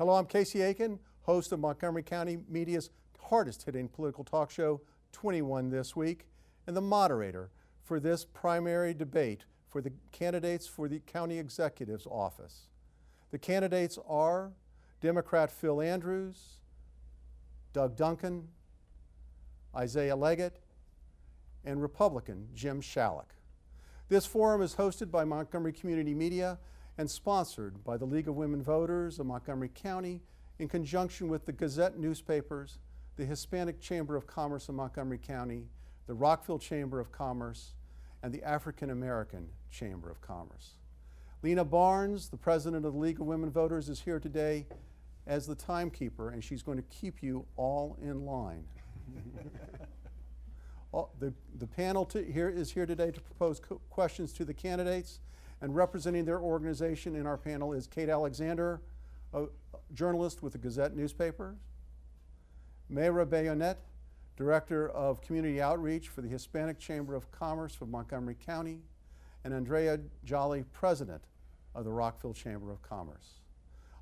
Hello, I'm Casey Aiken, host of Montgomery County Media's hardest-hitting political talk show, 21 This Week, and the moderator for this primary debate for the candidates for the county executive's office. The candidates are Democrat Phil Andrews, Doug Duncan, Isaiah Leggett, and Republican Jim Shalek. This forum is hosted by Montgomery Community Media and sponsored by the League of Women Voters of Montgomery County in conjunction with the Gazette Newspapers, the Hispanic Chamber of Commerce of Montgomery County, the Rockville Chamber of Commerce, and the African American Chamber of Commerce. Lena Barnes, the president of the League of Women Voters, is here today as the timekeeper, and she's going to keep you all in line. The panel is here today to propose questions to the candidates, and representing their organization in our panel is Kate Alexander, a journalist with the Gazette Newspapers, Mayra Bayonet, Director of Community Outreach for the Hispanic Chamber of Commerce of Montgomery County, and Andrea Jolly, President of the Rockville Chamber of Commerce.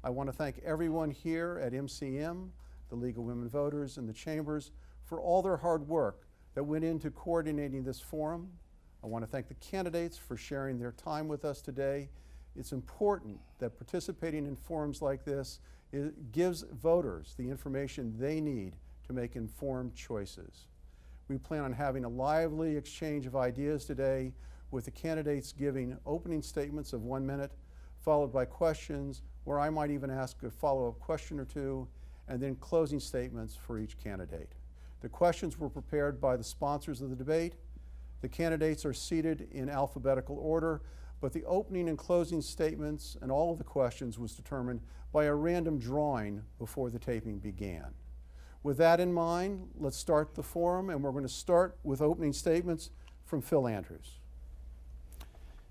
I want to thank everyone here at MCM, the League of Women Voters, and the Chambers for all their hard work that went into coordinating this forum. I want to thank the candidates for sharing their time with us today. It's important that participating in forums like this gives voters the information they need to make informed choices. We plan on having a lively exchange of ideas today, with the candidates giving opening statements of 1 minute, followed by questions where I might even ask a follow-up question or two, and then closing statements for each candidate. The questions were prepared by the sponsors of the debate. The candidates are seated in alphabetical order, but the opening and closing statements and all of the questions was determined by a random drawing before the taping began. With that in mind, let's start the forum, and we're going to start with opening statements from Phil Andrews.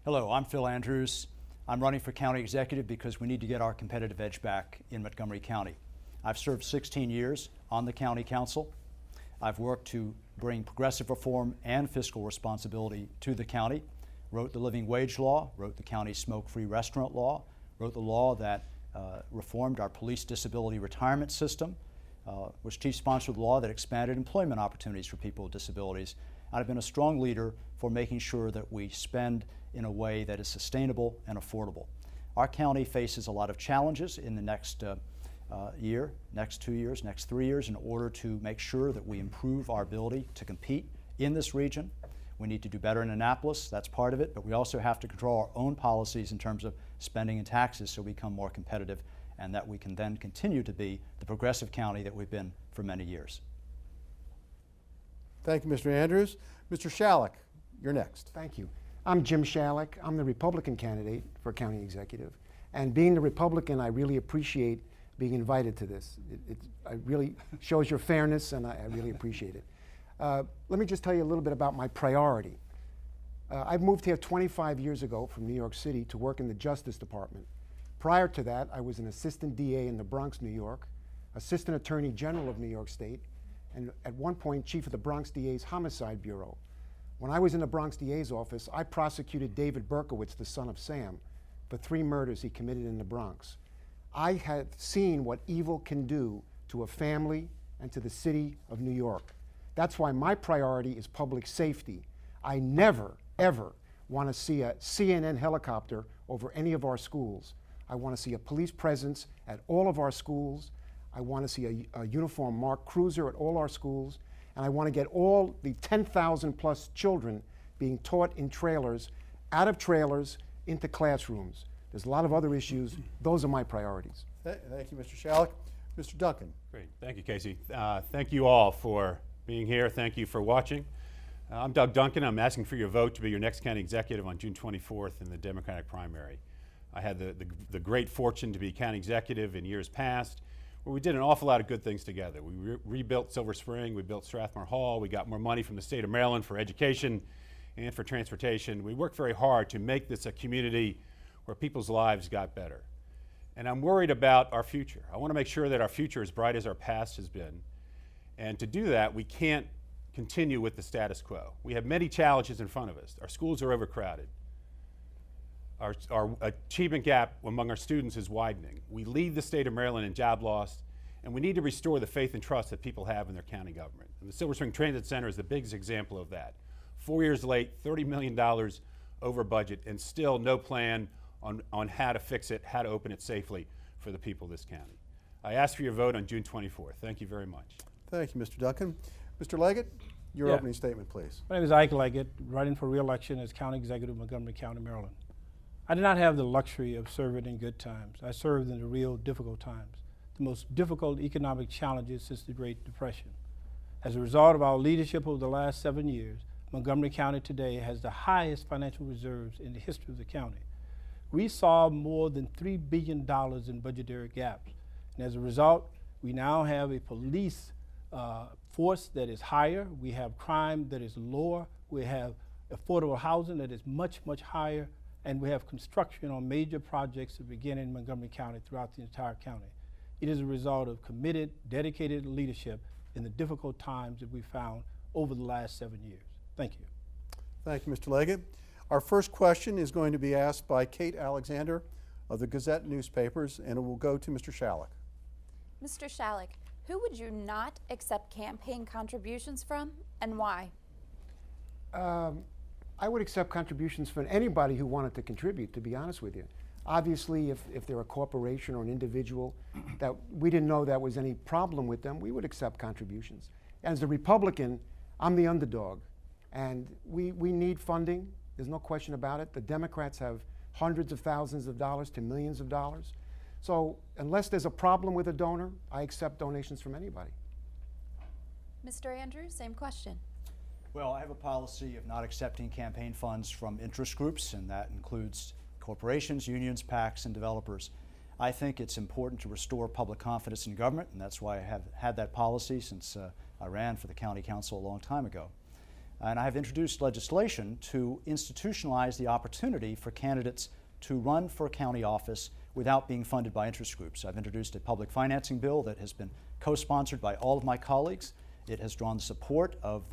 Hello, I'm Phil Andrews. I'm running for county executive because we need to get our competitive edge back in Montgomery County. I've served 16 years on the county council. I've worked to bring progressive reform and fiscal responsibility to the county, wrote the living wage law, wrote the county smoke-free restaurant law, wrote the law that reformed our police disability retirement system, was chief sponsor of the law that expanded employment opportunities for people with disabilities. And I've been a strong leader for making sure that we spend in a way that is sustainable and affordable. Our county faces a lot of challenges in the next year, next 2 years, next 3 years, in order to make sure that we improve our ability to compete in this region. We need to do better in Annapolis, that's part of it, but we also have to control our own policies in terms of spending and taxes so we become more competitive, and that we can then continue to be the progressive county that we've been for many years. Thank you, Mr. Andrews. Mr. Shalek, you're next. Thank you. I'm Jim Shalek. I'm the Republican candidate for county executive. And being the Republican, I really appreciate being invited to this. It really shows your fairness, and I really appreciate it. Let me just tell you a little bit about my priority. I moved here 25 years ago from New York City to work in the Justice Department. Prior to that, I was an assistant DA in the Bronx, New York, assistant attorney general of New York State, and at one point, chief of the Bronx DA's Homicide Bureau. When I was in the Bronx DA's office, I prosecuted David Berkowitz, the son of Sam, for 3 murders he committed in the Bronx. I had seen what evil can do to a family and to the city of New York. That's why my priority is public safety. I never, ever want to see a CNN helicopter over any of our schools. I want to see a police presence at all of our schools. I want to see a uniformed marked cruiser at all our schools. And I want to get all the 10,000 plus children being taught in trailers, out of trailers, into classrooms. There's a lot of other issues. Those are my priorities. Thank you, Mr. Shalek. Mr. Duncan. Great. Thank you, Casey. Thank you all for being here. Thank you for watching. I'm Doug Duncan. I'm asking for your vote to be your next county executive on June 24th in the Democratic primary. I had the great fortune to be county executive in years past, where we did an awful lot of good things together. We rebuilt Silver Spring, we built Strathmore Hall, we got more money from the state of Maryland for education and for transportation. We worked very hard to make this a community where people's lives got better. And I'm worried about our future. I want to make sure that our future is as bright as our past has been. And to do that, we can't continue with the status quo. We have many challenges in front of us. Our schools are overcrowded. Our achievement gap among our students is widening. We lead the state of Maryland in job loss, and we need to restore the faith and trust that people have in their county government. And the Silver Spring Transit Center is the biggest example of that. 4 years late, $30 million over budget, and still no plan on how to fix it, how to open it safely for the people of this county. I ask for your vote on June 24th. Thank you very much. Thank you, Mr. Duncan. Mr. Leggett, your Yeah. opening statement, please. My name is Ike Leggett, running for re-election as County Executive of Montgomery County, Maryland. I did not have the luxury of serving in good times. I served in the real difficult times, the most difficult economic challenges since the Great Depression. As a result of our leadership over the last 7 years, Montgomery County today has the highest financial reserves in the history of the county. We solved more than $3 billion in budgetary gaps. And as a result, we now have a police force that is higher. We have crime that is lower. We have affordable housing that is much, much higher. And we have construction on major projects that begin in Montgomery County throughout the entire county. It is a result of committed, dedicated leadership in the difficult times that we found over the last 7 years. Thank you. Thank you, Mr. Leggett. Our first question is going to be asked by Kate Alexander of the Gazette Newspapers, and it will go to Mr. Shallak. Mr. Shallak, who would you not accept campaign contributions from and why? I would accept contributions from anybody who wanted to contribute, to be honest with you. Obviously, if they're a corporation or an individual that we didn't know that was any problem with them, we would accept contributions. As a Republican, I'm the underdog, and we need funding. There's no question about it. The Democrats have hundreds of thousands of dollars to millions of dollars. So unless there's a problem with a donor, I accept donations from anybody. Mr. Andrews, same question. Well, I have a policy of not accepting campaign funds from interest groups, and that includes corporations, unions, PACs, and developers. I think it's important to restore public confidence in government, and that's why I have had that policy since I ran for the county council a long time ago. And I have introduced legislation to institutionalize the opportunity for candidates to run for a county office without being funded by interest groups. I've introduced a public financing bill that has been co-sponsored by all of my colleagues. It has drawn the support of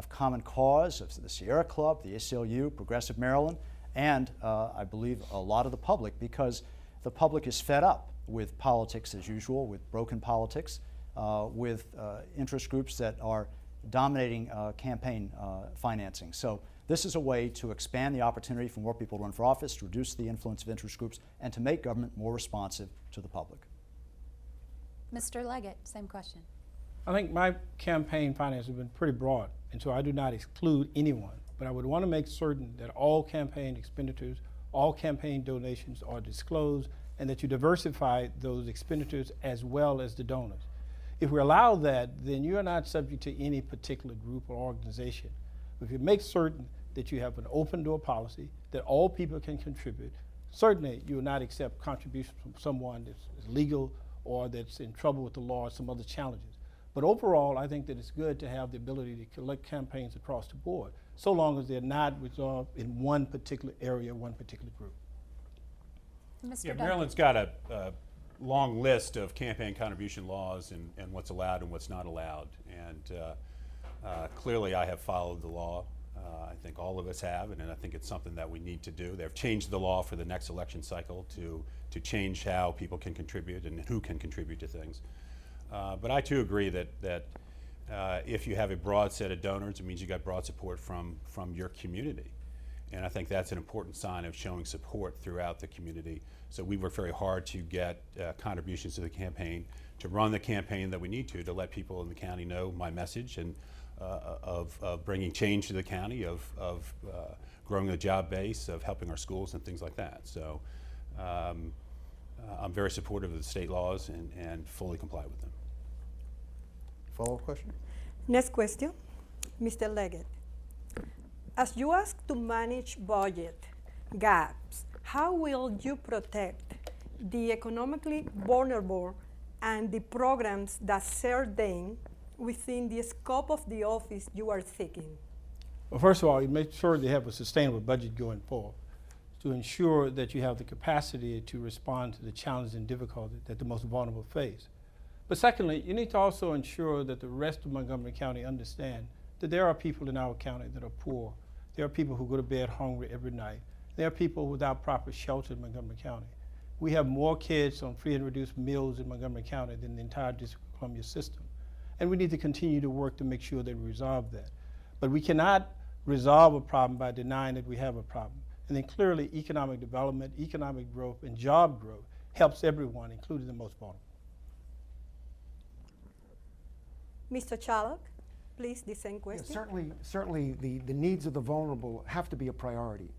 Common Cause, of the Sierra Club, the ACLU, Progressive Maryland, and I believe a lot of the public, because the public is fed up with politics as usual, with broken politics, with interest groups that are dominating campaign financing. So this is a way to expand the opportunity for more people to run for office, to reduce the influence of interest groups, and to make government more responsive to the public. Mr. Leggett, same question. I think my campaign finance has been pretty broad, and so I do not exclude anyone. But I would want to make certain that all campaign expenditures, all campaign donations are disclosed, and that you diversify those expenditures as well as the donors. If we allow that, then you are not subject to any particular group or organization. If you make certain that you have an open door policy, that all people can contribute, certainly you will not accept contributions from someone that's legal or that's in trouble with the law or some other challenges. But overall, I think that it's good to have the ability to collect campaigns across the board, so long as they're not resolved in one particular area, one particular group. Mr. Yeah, Duncan. Maryland's got a long list of campaign contribution laws and what's allowed and what's not allowed. And clearly I have followed the law. I think all of us have, and I think it's something that we need to do. They've changed the law for the next election cycle to change how people can contribute and who can contribute to things. But I too agree that if you have a broad set of donors, it means you got broad support from your community. And I think that's an important sign of showing support throughout the community. So we work very hard to get contributions to the campaign, to run the campaign that we need to let people in the county know my message and of bringing change to the county, of growing the job base, of helping our schools and things like that. So I'm very supportive of the state laws and fully comply with them. Follow-up question? Next question, Mr. Leggett. As you ask to manage budget gaps, how will you protect the economically vulnerable and the programs that serve them within the scope of the office you are seeking? Well, first of all, you make sure they have a sustainable budget going forward to ensure that you have the capacity to respond to the challenges and difficulties that the most vulnerable face. But secondly, you need to also ensure that the rest of Montgomery County understand that there are people in our county that are poor. There are people who go to bed hungry every night. There are people without proper shelter in Montgomery County. We have more kids on free and reduced meals in Montgomery County than the entire District of Columbia system. And we need to continue to work to make sure that we resolve that. But we cannot resolve a problem by denying that we have a problem. And then clearly economic development, economic growth, and job growth helps everyone, including the most vulnerable. Mr. Shalak, please, the same question. Certainly the needs of the vulnerable have to be a priority.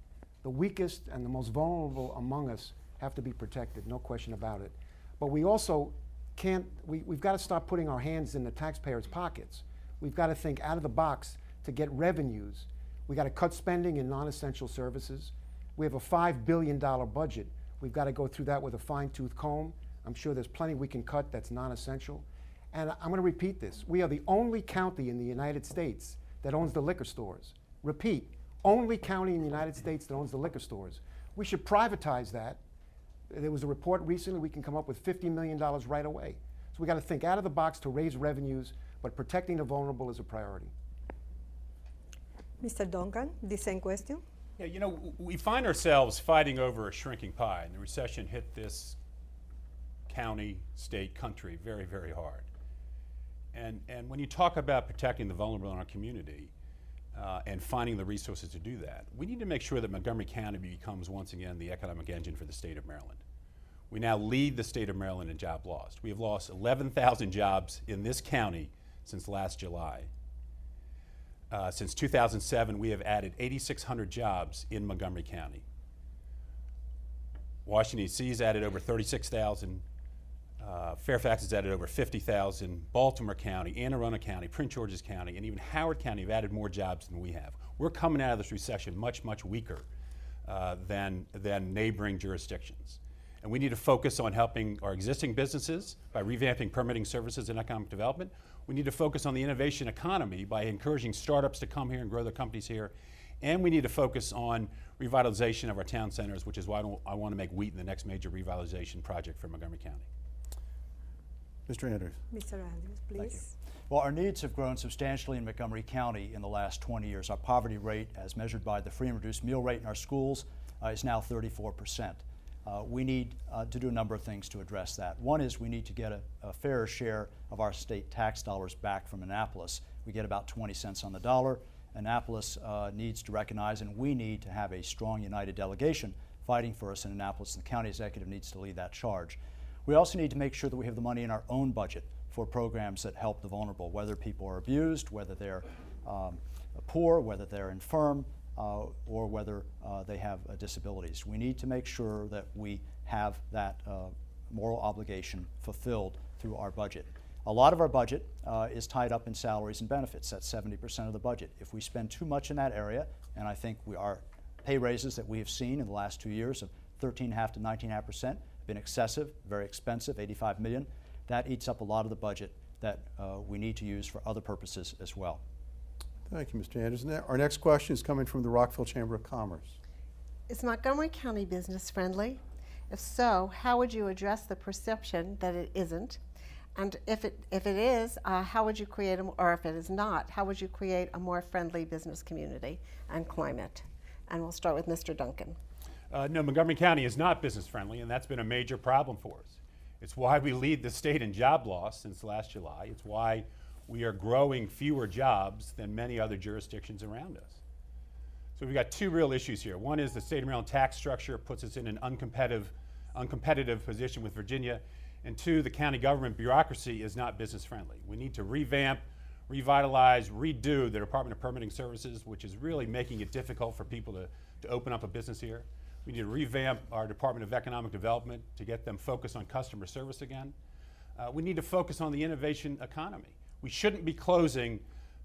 The weakest and the most vulnerable among us have to be protected, no question about it. But we also can't, we've got to stop putting our hands in the taxpayers' pockets. We've got to think out of the box to get revenues. We've got to cut spending in non-essential services. We have a $5 billion budget. We've got to go through that with a fine-tooth comb. I'm sure there's plenty we can cut that's non-essential. And I'm going to repeat this. We are the only county in the United States that owns the liquor stores. Repeat, only county in the United States that owns the liquor stores. We should privatize that. There was a report recently we can come up with $50 million right away. So we got to think out of the box to raise revenues, but protecting the vulnerable is a priority. Mr. Duncan, the same question. Yeah, you know, we find ourselves fighting over a shrinking pie, and the recession hit this county, state, country very, very hard. And when you talk about protecting the vulnerable in our community and finding the resources to do that, we need to make sure that Montgomery County becomes once again the economic engine for the state of Maryland. We now lead the state of Maryland in job loss. We have lost 11,000 jobs in this county since last July. Since 2007, we have added 8,600 jobs in Montgomery County. Washington, D.C. has added over 36,000. Fairfax has added over 50,000. Baltimore County, Anne Arundel County, Prince George's County, and even Howard County have added more jobs than we have. We're coming out of this recession much, much weaker than neighboring jurisdictions. And we need to focus on helping our existing businesses by revamping permitting services and economic development. We need to focus on the innovation economy by encouraging startups to come here and grow their companies here. And we need to focus on revitalization of our town centers, which is why I want to make Wheaton the next major revitalization project for Montgomery County. Mr. Andrews. Mr. Andrews, please. Well, our needs have grown substantially in Montgomery County in the last 20 years. Our poverty rate, as measured by the free and reduced meal rate in our schools, is now 34%. We need to do a number of things to address that. One is we need to get a fairer share of our state tax dollars back from Annapolis. We get about 20 cents on the dollar. Annapolis needs to recognize, and we need to have a strong united delegation fighting for us in Annapolis, and the county executive needs to lead that charge. We also need to make sure that we have the money in our own budget for programs that help the vulnerable, whether people are abused, whether they're poor, whether they're infirm, or whether they have disabilities. We need to make sure that we have that moral obligation fulfilled through our budget. A lot of our budget is tied up in salaries and benefits. That's 70% of the budget. If we spend too much in that area, and I think our pay raises that we have seen in the last 2 years of 13.5% to 19.5% have been excessive, very expensive, $85 million. That eats up a lot of the budget that we need to use for other purposes as well. Thank you, Mr. Andrews. Our next question is coming from the Rockville Chamber of Commerce. Is Montgomery County business friendly? If so, how would you address the perception that it isn't? And if it is, how would you create, or if it is not, how would you create a more friendly business community and climate? And we'll start with Mr. Duncan. No, Montgomery County is not business friendly, and that's been a major problem for us. It's why we lead the state in job loss since last July. It's why we are growing fewer jobs than many other jurisdictions around us. So we've got two real issues here. One is the state of Maryland tax structure puts us in an uncompetitive position with Virginia. And two, the county government bureaucracy is not business friendly. We need to revamp, revitalize, redo the Department of Permitting Services, which is really making it difficult for people to open up a business here. We need to revamp our Department of Economic Development to get them focused on customer service again. We need to focus on the innovation economy. We shouldn't be closing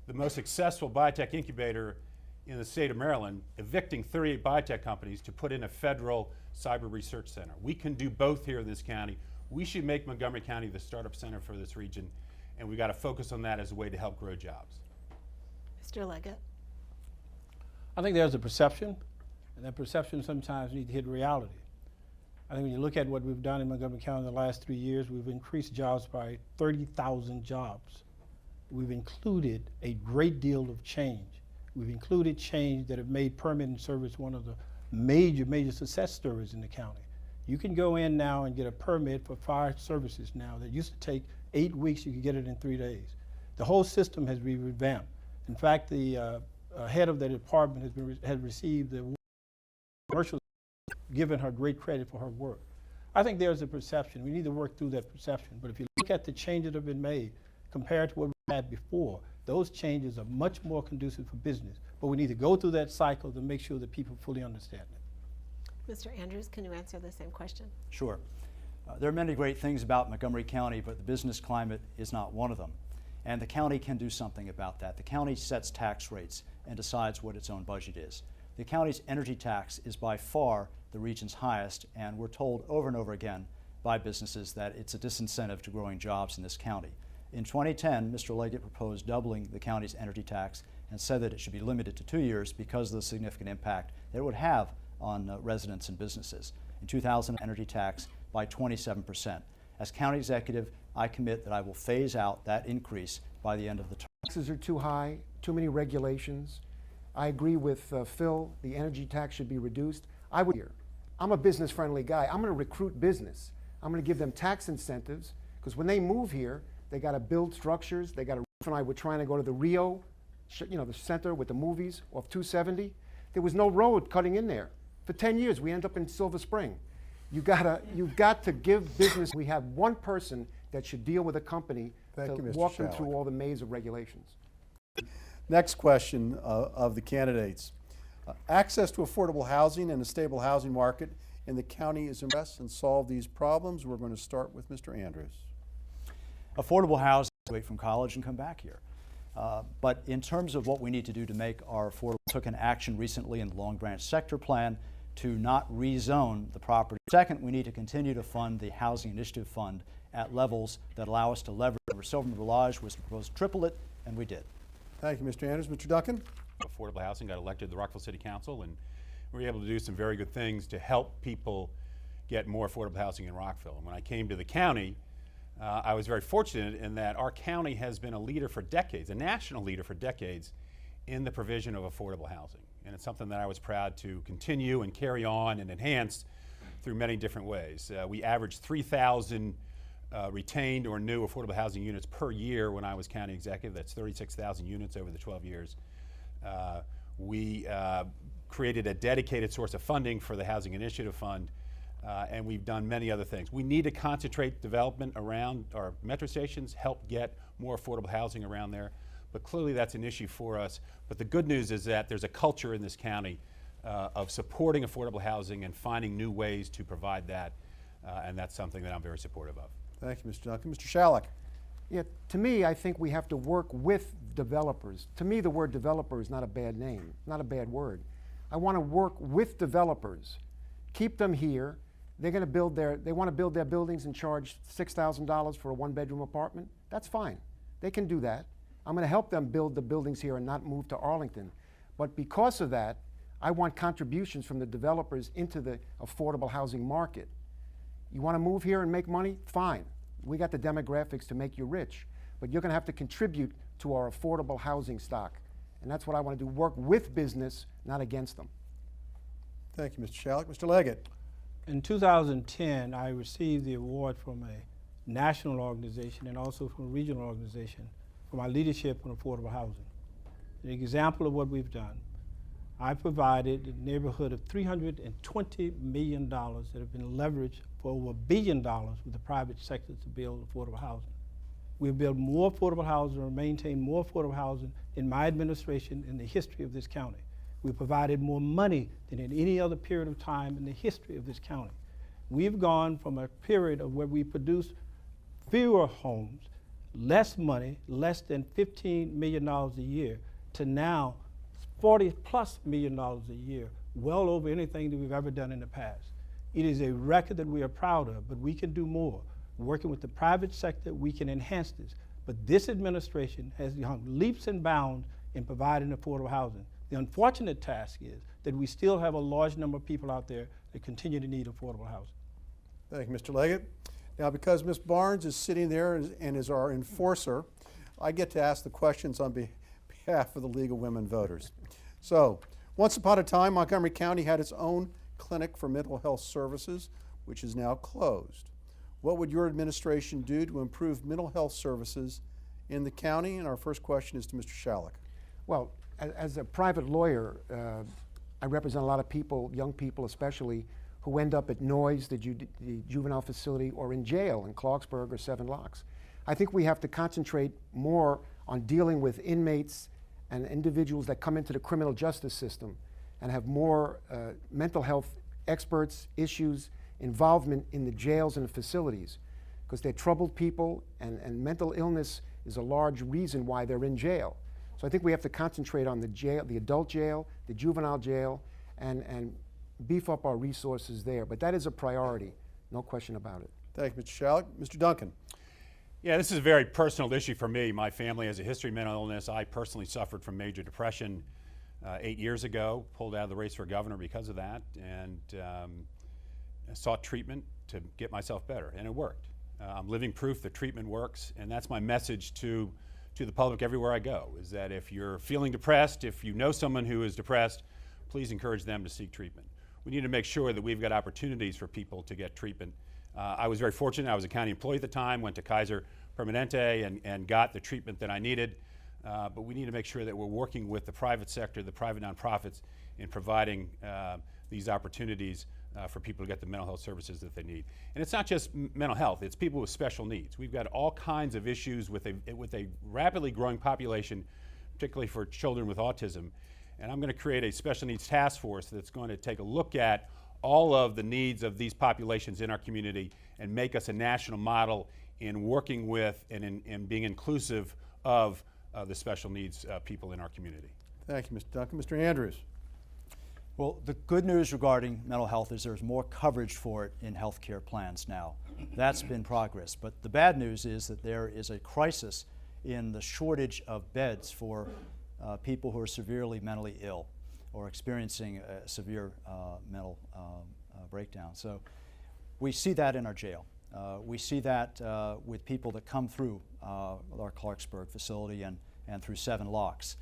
the most successful biotech incubator in the state of Maryland, evicting 38 biotech companies to put in a federal cyber research center. We can do both here in this county. We should make Montgomery County the startup center for this region, and we've got to focus on that as a way to help grow jobs. Mr. Leggett. I think there's a perception, and that perception sometimes needs to hit reality. I think when you look at what we've done in Montgomery County in the last 3 years, we've increased jobs by 30,000 jobs. We've included a great deal of change. We've included change that have made permitting service one of the major success stories in the county. You can go in now and get a permit for fire services now that used to take 8 weeks, you can get it in 3 days. The whole system has been revamped. In fact, the head of the department has received the commercial, giving her great credit for her work. I think there's a perception. We need to work through that perception. But if you look at the changes that have been made compared to what we had before, those changes are much more conducive for business. But we need to go through that cycle to make sure that people fully understand it. Mr. Andrews, can you answer the same question? Sure. There are many great things about Montgomery County, but the business climate is not one of them. And the county can do something about that. The county sets tax rates and decides what its own budget is. The county's energy tax is by far the region's highest, and we're told over and over again by businesses that it's a disincentive to growing jobs in this county. In 2010, Mr. Leggett proposed doubling the county's energy tax and said that it should be limited to 2 years because of the significant impact that it would have on residents and businesses. In 2000, energy tax by 27%. As county executive, I commit that I will phase out that increase by the end of the term. Taxes are too high, too many regulations. I agree with Phil, the energy tax should be reduced. I'm a business-friendly guy. I'm going to recruit business. I'm going to give them tax incentives, because when they move here, they got to build structures. They got to. And I were trying to go to the Rio, the center with the movies off 270. There was no road cutting in there. For 10 years, we end up in Silver Spring. You've got to give business. We have one person that should deal with a company to walk them through all the maze of regulations. Next question of the candidates. Access to affordable housing and a stable housing market in the county is address and solve these problems. We're going to start with Mr. Andrews. Affordable housing, wait from college and come back here. But in terms of what we need to do to make our affordable, took an action recently in the Long Branch sector plan to not rezone the property. Second, we need to continue to fund the Housing Initiative Fund at levels that allow us to leverage. Silver Village was proposed to triple it, and we did. Thank you, Mr. Andrews. Mr. Duncan? Affordable housing, got elected to the Rockville City Council, and we were able to do some very good things to help people get more affordable housing in Rockville. And when I came to the county, I was very fortunate in that our county has been a leader for decades, a national leader for decades, in the provision of affordable housing. And it's something that I was proud to continue and carry on and enhance through many different ways. We averaged 3,000 retained or new affordable housing units per year when I was county executive. That's 36,000 units over the 12 years. We created a dedicated source of funding for the Housing Initiative Fund, and we've done many other things. We need to concentrate development around our metro stations, help get more affordable housing around there, but clearly that's an issue for us. But the good news is that there's a culture in this county of supporting affordable housing and finding new ways to provide that, and that's something that I'm very supportive of. Thank you, Mr. Duncan. Mr. Shalek? Yeah, to me, I think we have to work with developers. To me, the word developer is not a bad name, not a bad word. I want to work with developers, keep them here. They're going to they want to build their buildings and charge $6,000 for a one-bedroom apartment. That's fine. They can do that. I'm going to help them build the buildings here and not move to Arlington. But because of that, I want contributions from the developers into the affordable housing market. You want to move here and make money? Fine. We got the demographics to make you rich. But you're going to have to contribute to our affordable housing stock. And that's what I want to do, work with business, not against them. Thank you, Mr. Shalek. Mr. Leggett? In 2010, I received the award from a national organization and also from a regional organization for my leadership on affordable housing. An example of what we've done, I provided a neighborhood of $320 million that have been leveraged for over $1 billion with the private sector to build affordable housing. We've built more affordable housing or maintained more affordable housing in my administration in the history of this county. We provided more money than in any other period of time in the history of this county. We've gone from a period of where we produced fewer homes, less money, less than $15 million a year, to now $40+ million a year, well over anything that we've ever done in the past. It is a record that we are proud of, but we can do more. Working with the private sector, we can enhance this. But this administration has gone leaps and bounds in providing affordable housing. The unfortunate task is that we still have a large number of people out there that continue to need affordable housing. Thank you, Mr. Leggett. Now, because Ms. Barnes is sitting there and is our enforcer, I get to ask the questions on behalf of the League of Women Voters. So, Once upon a time, Montgomery County had its own clinic for mental health services, which is now closed. What would your administration do to improve mental health services in the county? And our first question is to Mr. Shalik. Well, as a private lawyer, I represent a lot of people, young people especially, who end up at Noyes, the juvenile facility, or in jail in Clarksburg or Seven Locks. I think we have to concentrate more on dealing with inmates and individuals that come into the criminal justice system and have more mental health experts, issues, involvement in the jails and the facilities, because they're troubled people, and mental illness is a large reason why they're in jail. So I think we have to concentrate on the jail, the adult jail, the juvenile jail, and beef up our resources there. But that is a priority, no question about it. Thank you, Mr. Shalik. Mr. Duncan. Yeah, this is a very personal issue for me. My family has a history of mental illness. I personally suffered from major depression 8 years ago, pulled out of the race for governor because of that, and sought treatment to get myself better, and it worked. I'm living proof that treatment works, and that's my message to the public everywhere I go, is that if you're feeling depressed, if you know someone who is depressed, please encourage them to seek treatment. We need to make sure that we've got opportunities for people to get treatment. I was very fortunate. I was a county employee at the time, went to Kaiser Permanente and got the treatment that I needed. But we need to make sure that we're working with the private sector, the private nonprofits, in providing these opportunities for people to get the mental health services that they need. And it's not just mental health, it's people with special needs. We've got all kinds of issues with a rapidly growing population, particularly for children with autism. And I'm going to create a special needs task force that's going to take a look at all of the needs of these populations in our community and make us a national model in working with and in being inclusive of the special needs people in our community. Thank you, Mr. Duncan. Mr. Andrews. Well, the good news regarding mental health is there's more coverage for it in health care plans now. That's been progress. But the bad news is that there is a crisis in the shortage of beds for people who are severely mentally ill or experiencing a severe mental breakdown. So we see that in our jail. We see that with people that come through our Clarksburg facility and through Seven Locks.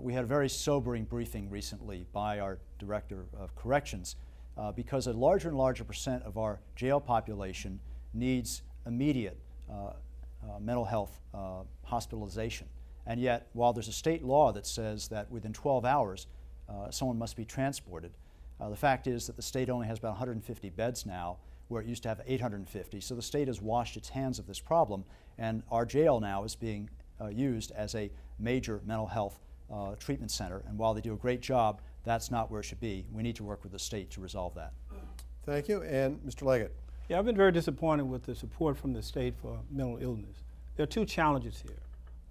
We had a very sobering briefing recently by our Director of Corrections because a larger and larger percent of our jail population needs immediate mental health hospitalization. And yet, while there's a state law that says that within 12 hours someone must be transported, the fact is that the state only has about 150 beds now, where it used to have 850. So the state has washed its hands of this problem, and our jail now is being used as a major mental health treatment center. And while they do a great job, that's not where it should be. We need to work with the state to resolve that. Thank you. And Mr. Leggett. Yeah, I've been very disappointed with the support from the state for mental illness. There are two challenges here.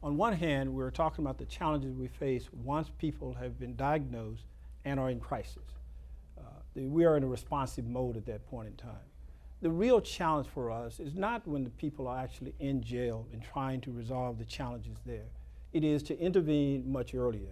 On one hand, we're talking about the challenges we face once people have been diagnosed and are in crisis. We are in a responsive mode at that point in time. The real challenge for us is not when the people are actually in jail and trying to resolve the challenges there. It is to intervene much earlier.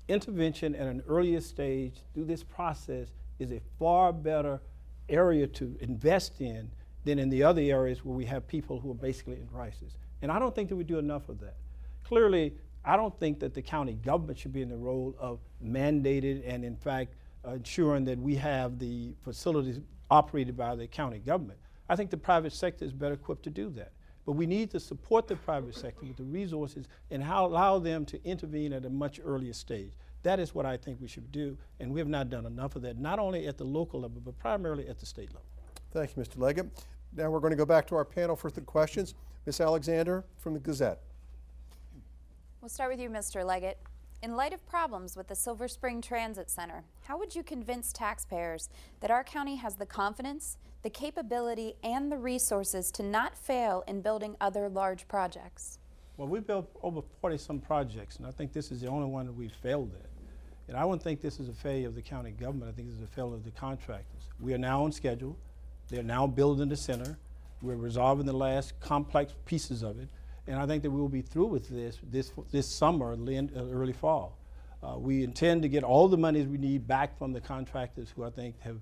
Intervention at an earlier stage through this process is a far better area to invest in than in the other areas where we have people who are basically in crisis. And I don't think that we do enough of that. Clearly, I don't think that the county government should be in the role of mandated and, in fact, ensuring that we have the facilities operated by the county government. I think the private sector is better equipped to do that. But we need to support the private sector with the resources and allow them to intervene at a much earlier stage. That is what I think we should do, and we have not done enough of that, not only at the local level, but primarily at the state level. Thank you, Mr. Leggett. Now we're going to go back to our panel for the questions. Ms. Alexander from the Gazette. We'll start with you, Mr. Leggett. In light of problems with the Silver Spring Transit Center, how would you convince taxpayers that our county has the confidence, the capability, and the resources to not fail in building other large projects? Well, we've built over 40-some projects, and I think this is the only one that we've failed at. And I wouldn't think this is a failure of the county government. I think this is a failure of the contractors. We are now on schedule. They're now building the center. We're resolving the last complex pieces of it. And I think that we will be through with this summer, early fall. We intend to get all the monies we need back from the contractors who I think have,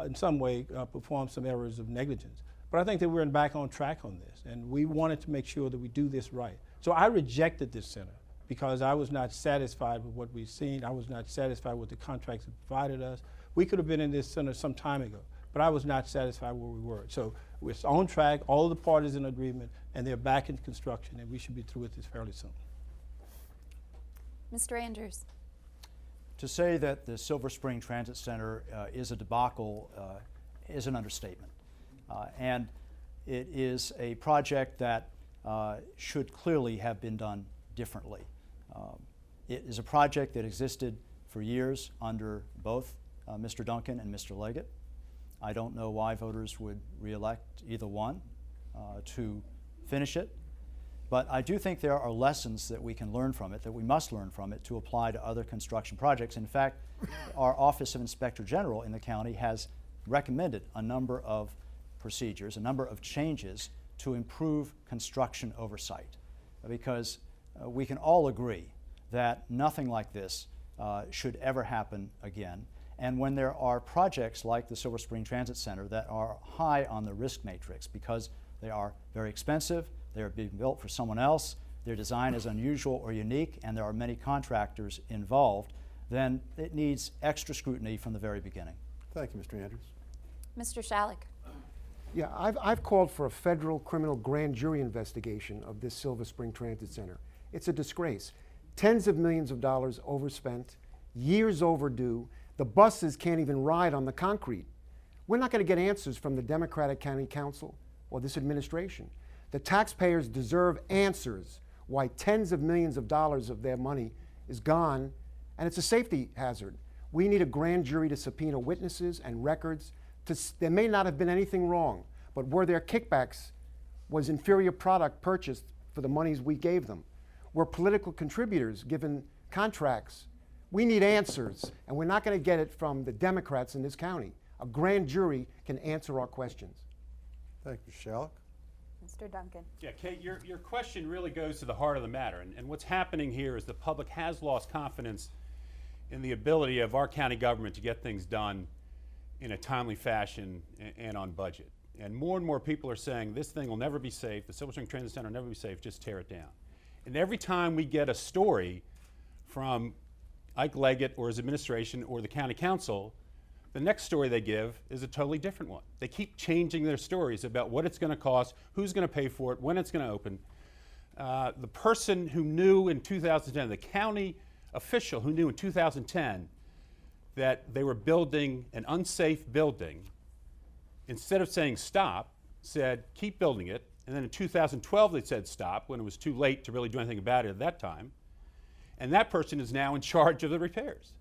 in some way, performed some errors of negligence. But I think that we're back on track on this, and we wanted to make sure that we do this right. So I rejected this center because I was not satisfied with what we've seen. I was not satisfied with the contracts that provided us. We could have been in this center some time ago, but I was not satisfied where we were. So we're on track, all of the parties in agreement, and they're back in construction, and we should be through with this fairly soon. Mr. Andrews. To say that the Silver Spring Transit Center is a debacle is an understatement. And it is a project that should clearly have been done differently. It is a project that existed for years under both Mr. Duncan and Mr. Leggett. I don't know why voters would re-elect either one to finish it. But I do think there are lessons that we can learn from it, that we must learn from it to apply to other construction projects. In fact, our Office of Inspector General in the county has recommended a number of procedures, a number of changes to improve construction oversight. Because we can all agree that nothing like this should ever happen again. And when there are projects like the Silver Spring Transit Center that are high on the risk matrix because they are very expensive, they're being built for someone else, their design is unusual or unique, and there are many contractors involved, then it needs extra scrutiny from the very beginning. Thank you, Mr. Andrews. Mr. Shalik. Yeah, I've called for a federal criminal grand jury investigation of this Silver Spring Transit Center. It's a disgrace. Tens of millions of dollars overspent, years overdue. The buses can't even ride on the concrete. We're not going to get answers from the Democratic County Council or this administration. The taxpayers deserve answers why tens of millions of dollars of their money is gone, and it's a safety hazard. We need a grand jury to subpoena witnesses and records. There may not have been anything wrong, but were there kickbacks? Was inferior product purchased for the monies we gave them? Were political contributors given contracts? We need answers, and we're not going to get it from the Democrats in this county. A grand jury can answer our questions. Thank you, Mr. Shalik. Mr. Duncan. Yeah, Kate, your question really goes to the heart of the matter. And what's happening here is the public has lost confidence in the ability of our county government to get things done in a timely fashion and on budget. And more people are saying this thing will never be safe, the Silver Spring Transit Center will never be safe, just tear it down. And every time we get a story from Ike Leggett or his administration or the county council, the next story they give is a totally different one. They keep changing their stories about what it's going to cost, who's going to pay for it, when it's going to open. The person who knew in 2010, the county official who knew in 2010 that they were building an unsafe building, instead of saying stop, said keep building it. And then in 2012 they said stop when it was too late to really do anything about it at that time. And that person is now in charge of the repairs.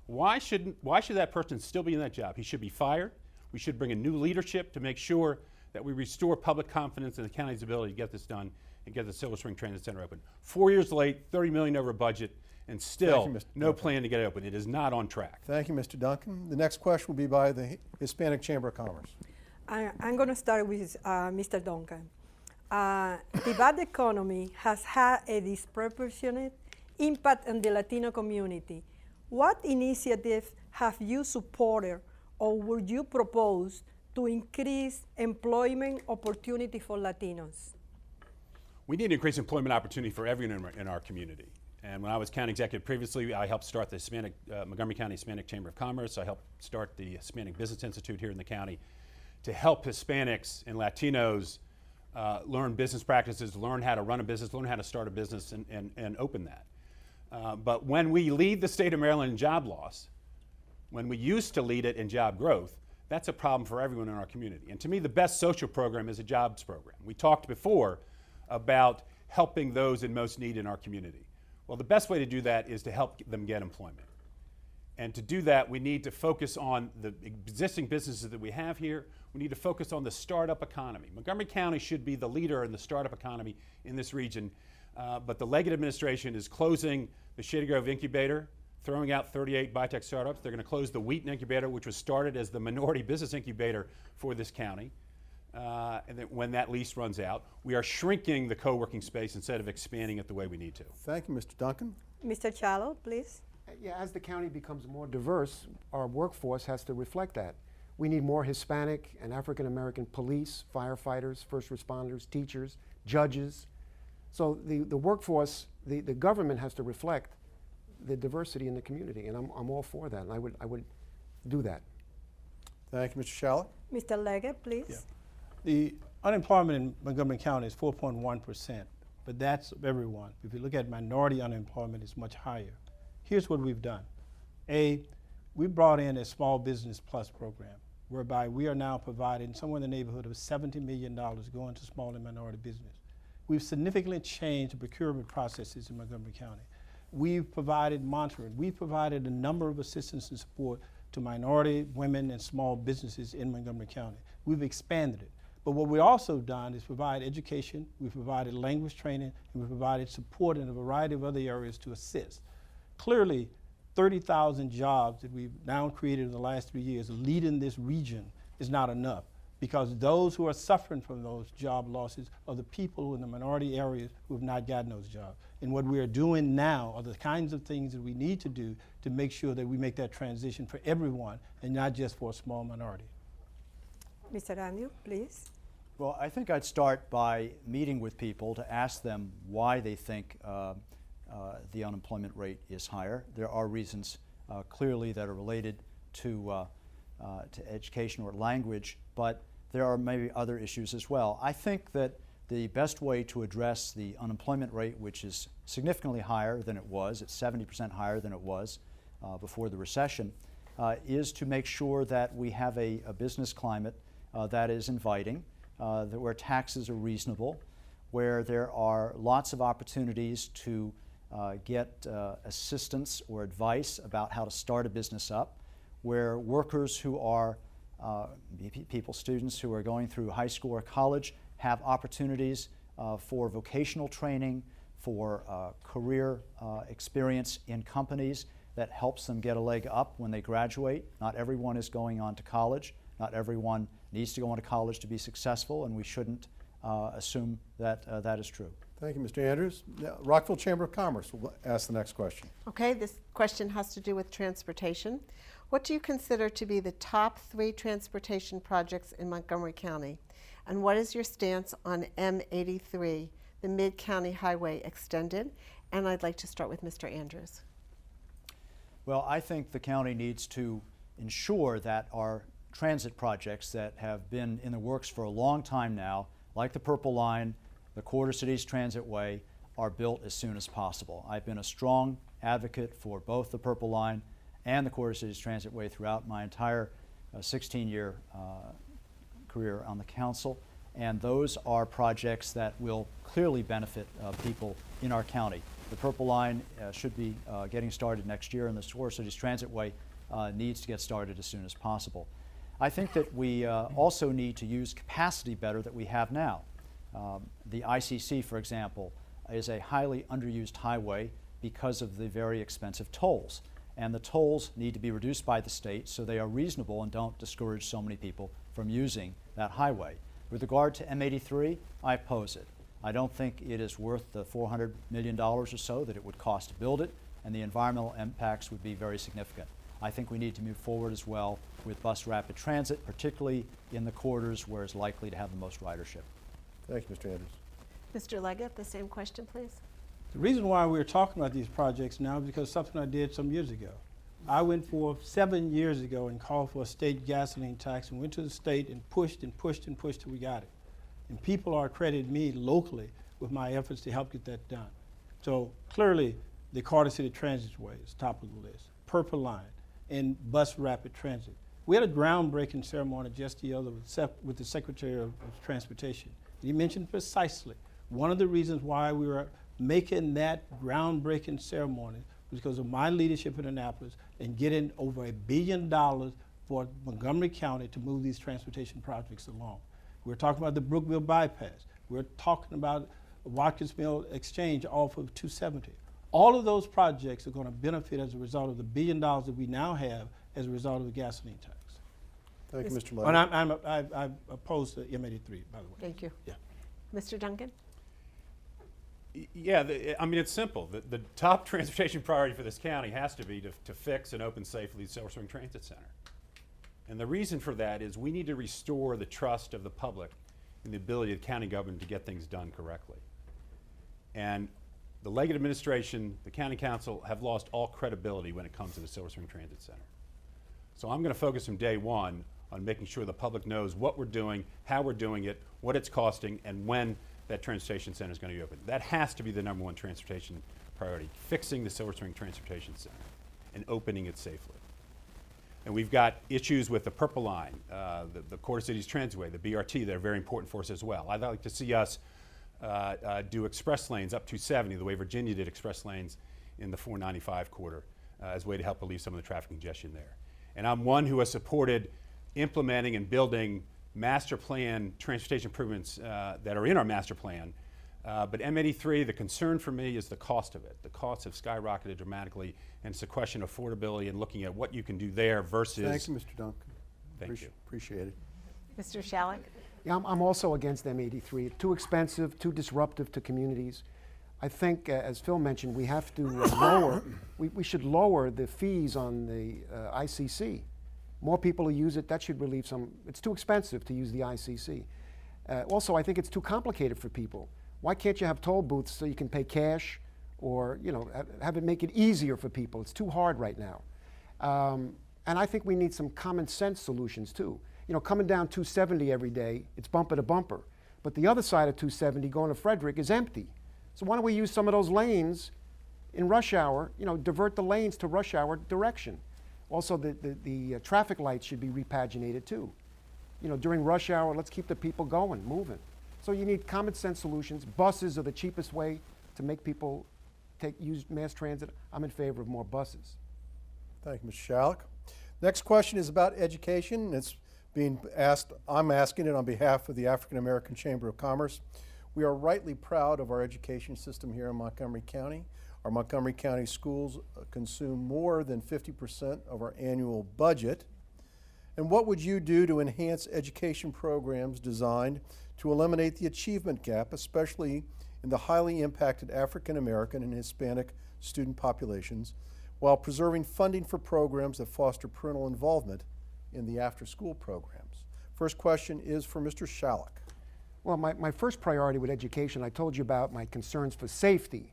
Why should that person still be in that job? He should be fired. We should bring in new leadership to make sure that we restore public confidence in the county's ability to get this done and get the Silver Spring Transit Center open. 4 years late, $30 million over budget, and still Thank you, Mr. no Duncan. plan to get it open. It is not on track. Thank you, Mr. Duncan. The next question will be by the Hispanic Chamber of Commerce. I'm going to start with Mr. Duncan. The bad economy has had a disproportionate impact on the Latino community. What initiatives have you supported or would you propose to increase employment opportunity for Latinos? We need to increase employment opportunity for everyone in our community. And when I was county executive previously, I helped start the Montgomery County Hispanic Chamber of Commerce. I helped start the Hispanic Business Institute here in the county to help Hispanics and Latinos learn business practices, learn how to run a business, learn how to start a business, and open that. But when we lead the state of Maryland in job loss, when we used to lead it in job growth, that's a problem for everyone in our community. And to me, the best social program is a jobs program. We talked before about helping those in most need in our community. Well, the best way to do that is to help them get employment. And to do that, we need to focus on the existing businesses that we have here. We need to focus on the startup economy. Montgomery County should be the leader in the startup economy in this region, but the Leggett administration is closing the Shady Grove Incubator, throwing out 38 biotech startups. They're going to close the Wheaton Incubator, which was started as the minority business incubator for this county. And then when that lease runs out, we are shrinking the co-working space instead of expanding it the way we need to. Thank you, Mr. Duncan. Mr. Chalo, please. Yeah, as the county becomes more diverse, our workforce has to reflect that. We need more Hispanic and African American police, firefighters, first responders, teachers, judges. So the workforce, the government has to reflect the diversity in the community, and I'm all for that, and I would do that. Thank you, Mr. Shallak. Mr. Leggett, please. Yeah. The unemployment in Montgomery County is 4.1%, but that's everyone. If you look at minority unemployment, it's much higher. Here's what we've done. We brought in a Small Business Plus program, whereby we are now providing somewhere in the neighborhood of $70 million going to small and minority business. We've significantly changed the procurement processes in Montgomery County. We've provided monitoring. We've provided a number of assistance and support to minority, women, and small businesses in Montgomery County. We've expanded it. But what we've also done is provide education, we've provided language training, and we've provided support in a variety of other areas to assist. Clearly, 30,000 jobs that we've now created in the last 3 years leading this region is not enough, because those who are suffering from those job losses are the people in the minority areas who have not gotten those jobs. And what we are doing now are the kinds of things that we need to do to make sure that we make that transition for everyone and not just for a small minority. Mr. Andrew, please. Well, I think I'd start by meeting with people to ask them why they think the unemployment rate is higher. There are reasons clearly that are related to education or language, but there are maybe other issues as well. I think that the best way to address the unemployment rate, which is significantly higher than it was, it's 70% higher than it was before the recession, is to make sure that we have a business climate that is inviting, where taxes are reasonable, where there are lots of opportunities to get assistance or advice about how to start a business up, where workers who are students who are going through high school or college have opportunities for vocational training, for career experience in companies that helps them get a leg up when they graduate. Not everyone is going on to college. Not everyone needs to go on to college to be successful, and we shouldn't assume that that is true. Thank you, Mr. Andrews. Now, Rockville Chamber of Commerce will ask the next question. Okay, this question has to do with transportation. What do you consider to be the top 3 transportation projects in Montgomery County? And what is your stance on M83, the Mid-County Highway Extended? And I'd like to start with Mr. Andrews. Well, I think the county needs to ensure that our transit projects that have been in the works for a long time now, like the Purple Line, the Quarter Cities Transit Way, are built as soon as possible. I've been a strong advocate for both the Purple Line and the Quarter Cities Transit Way throughout my entire 16-year career on the council, and those are projects that will clearly benefit people in our county. The Purple Line should be getting started next year, and the Quarter Cities Transit Way needs to get started as soon as possible. I think that we also need to use capacity better that we have now. The ICC, for example, is a highly underused highway because of the very expensive tolls. And the tolls need to be reduced by the state so they are reasonable and don't discourage so many people from using that highway. With regard to M83, I oppose it. I don't think it is worth the $400 million or so that it would cost to build it, and the environmental impacts would be very significant. I think we need to move forward as well with bus rapid transit, particularly in the corridors where it's likely to have the most ridership. Thank you, Mr. Andrews. Mr. Leggett, the same question, please. The reason why we're talking about these projects now is because something I did some years ago. I went for 7 years ago and called for a state gasoline tax and went to the state and pushed and pushed and pushed till we got it. And people are crediting me locally with my efforts to help get that done. So clearly, the Carter City Transit Way is top of the list, Purple Line, and bus rapid transit. We had a groundbreaking ceremony just the other with the Secretary of Transportation. He mentioned precisely one of the reasons why we were making that groundbreaking ceremony was because of my leadership in Annapolis and getting over $1 billion for Montgomery County to move these transportation projects along. We're talking about the Brookville bypass. We're talking about Watkins Mill Exchange off of 270. All of those projects are going to benefit as a result of the $1 billion that we now have as a result of the gasoline tax. Thank you, Mr. And Leggett. I'm opposed to M83, by the way. Thank you. Yeah. Mr. Duncan? Yeah, I mean, it's simple. The top transportation priority for this county has to be to fix and open safely the Silver Spring Transit Center. And the reason for that is we need to restore the trust of the public in the ability of the county government to get things done correctly. And the Leggett administration, the county council have lost all credibility when it comes to the Silver Spring Transit Center. So I'm going to focus from day one on making sure the public knows what we're doing, how we're doing it, what it's costing, and when that transportation center is going to be open. That has to be the #1 transportation priority, fixing the Silver Spring Transportation Center and opening it safely. And we've got issues with the Purple Line, the Quarter Cities Transway, the BRT that are very important for us as well. I'd like to see us do express lanes up to 70, the way Virginia did express lanes in the 495 corridor as a way to help relieve some of the traffic congestion there. And I'm one who has supported implementing and building master plan transportation improvements that are in our master plan. But M83, the concern for me is the cost of it. The costs have skyrocketed dramatically, and it's a question of affordability and looking at what you can do there versus. Thank you, Mr. Duncan. Thank you. Appreciate it. Mr. Shalik? Yeah, I'm also against M83. Too expensive, too disruptive to communities. I think, as Phil mentioned, we have to we should lower the fees on the ICC. More people who use it, that should relieve some. It's too expensive to use the ICC. Also, I think it's too complicated for people. Why can't you have toll booths so you can pay cash, or have it make it easier for people? It's too hard right now. And I think we need some common sense solutions too. Coming down 270 every day, it's bumper to bumper. But the other side of 270 going to Frederick is empty. So why don't we use some of those lanes in rush hour, divert the lanes to rush hour direction. Also, the traffic lights should be repaginated too. During rush hour, let's keep the people going, moving. So you need common sense solutions. Buses are the cheapest way to make people use mass transit. I'm in favor of more buses. Thank you, Mr. Shalik. Next question is about education. It's being asked, I'm asking it on behalf of the African American Chamber of Commerce. We are rightly proud of our education system here in Montgomery County. Our Montgomery County schools consume more than 50% of our annual budget. And what would you do to enhance education programs designed to eliminate the achievement gap, especially in the highly impacted African American and Hispanic student populations, while preserving funding for programs that foster parental involvement in the after-school programs? First question is for Mr. Shalik. Well, my first priority with education, I told you about my concerns for safety.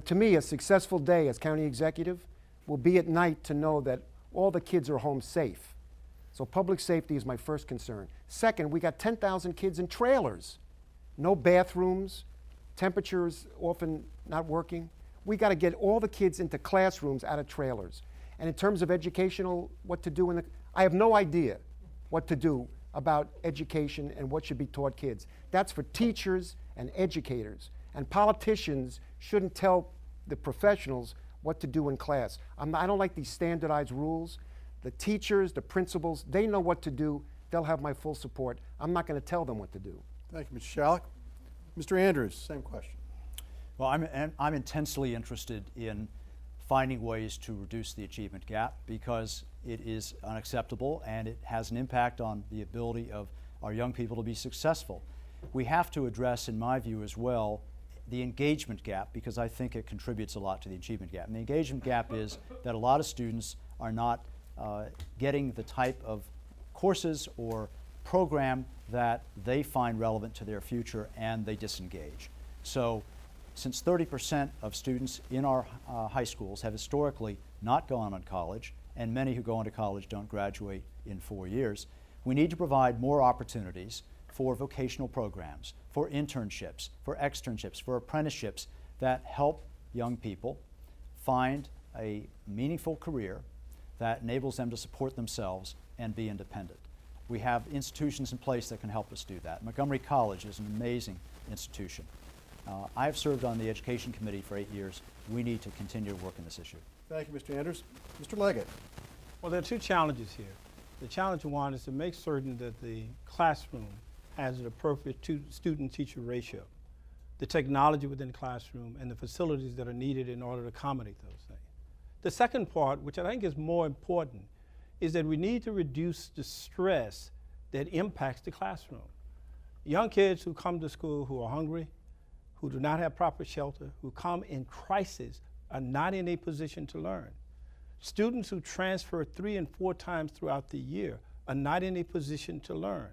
To me, a successful day as county executive will be at night to know that all the kids are home safe. So public safety is my first concern. Second, we got 10,000 kids in trailers. No bathrooms, temperatures often not working. We got to get all the kids into classrooms out of trailers. And in terms of educational, what to do I have no idea what to do about education and what should be taught kids. That's for teachers and educators. And politicians shouldn't tell the professionals what to do in class. I don't like these standardized rules. The teachers, the principals, they know what to do. They'll have my full support. I'm not going to tell them what to do. Thank you, Mr. Shalik. Mr. Andrews, same question. Well, I'm intensely interested in finding ways to reduce the achievement gap because it is unacceptable and it has an impact on the ability of our young people to be successful. We have to address, in my view as well, the engagement gap because I think it contributes a lot to the achievement gap. And the engagement gap is that a lot of students are not getting the type of courses or program that they find relevant to their future and they disengage. So since 30% of students in our high schools have historically not gone on college, and many who go on to college don't graduate in 4 years, we need to provide more opportunities for vocational programs, for internships, for externships, for apprenticeships that help young people find a meaningful career that enables them to support themselves and be independent. We have institutions in place that can help us do that. Montgomery College is an amazing institution. I have served on the Education Committee for 8 years. We need to continue to work on this issue. Thank you, Mr. Andrews. Mr. Leggett. Well, there are two challenges here. The challenge one is to make certain that the classroom has an appropriate student-teacher ratio, the technology within the classroom, and the facilities that are needed in order to accommodate those things. The second part, which I think is more important, is that we need to reduce the stress that impacts the classroom. Young kids who come to school who are hungry, who do not have proper shelter, who come in crisis, are not in a position to learn. Students who transfer 3 and 4 times throughout the year are not in a position to learn.